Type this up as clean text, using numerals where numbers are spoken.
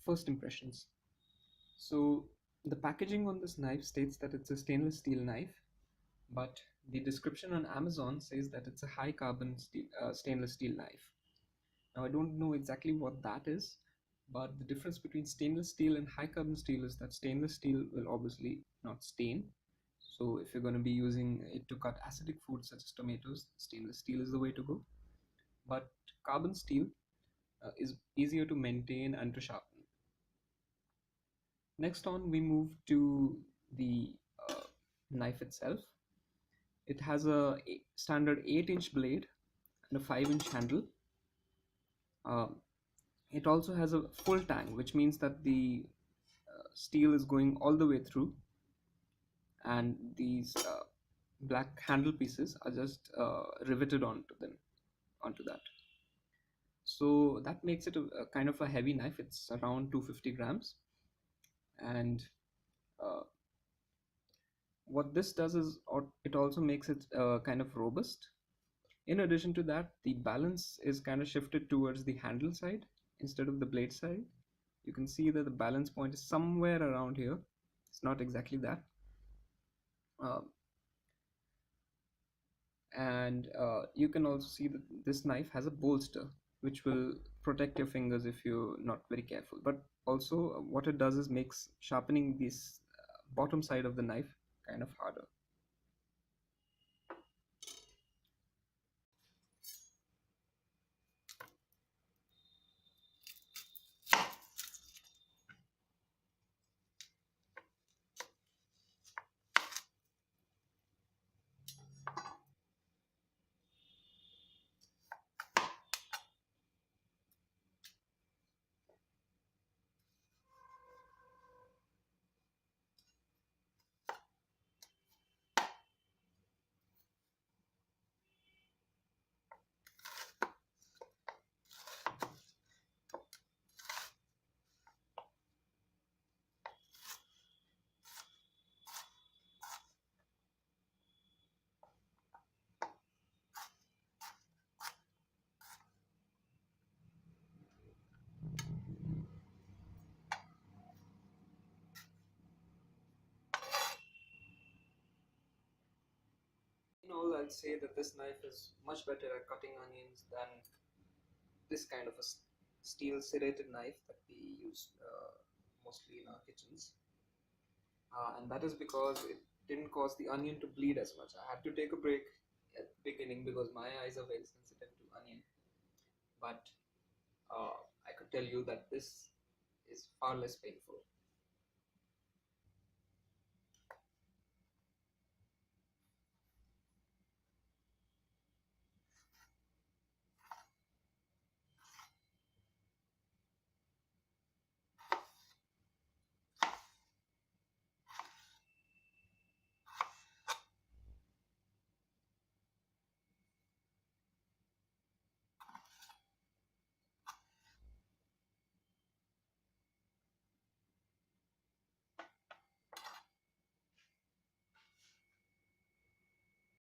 First impressions. So the packaging on this knife states that it's a stainless steel knife, but the description on Amazon says that it's a high carbon stainless steel knife. Now I don't know exactly what that is, but the difference between stainless steel and high carbon steel is that stainless steel will obviously not stain. So if you're going to be using it to cut acidic foods such as tomatoes, stainless steel is the way to go. But carbon steel is easier to maintain and to sharpen. Next on, we move to the knife itself. It has a standard 8-inch blade and a 5-inch handle. Um, it also has a full tang, which means that the steel is going all the way through, and these black handle pieces are just riveted onto that. So that makes it a kind of a heavy knife. It's around 250 grams, and uh, what this does is it also makes it kind of robust. In addition to that, the balance is kind of shifted towards the handle side instead of the blade side. You can see that the balance point is somewhere around here. It's not exactly that. Um, and you can also see that this knife has a bolster which will protect your fingers if you're not very careful. But also what it does is makes sharpening this bottom side of the knife kind of harder. In all, I'd say that this knife is much better at cutting onions than this kind of a steel serrated knife that we use mostly in our kitchens. And that is because it didn't cause the onion to bleed as much. I had to take a break at the beginning because my eyes are very sensitive to onion. But I could tell you that this is far less painful.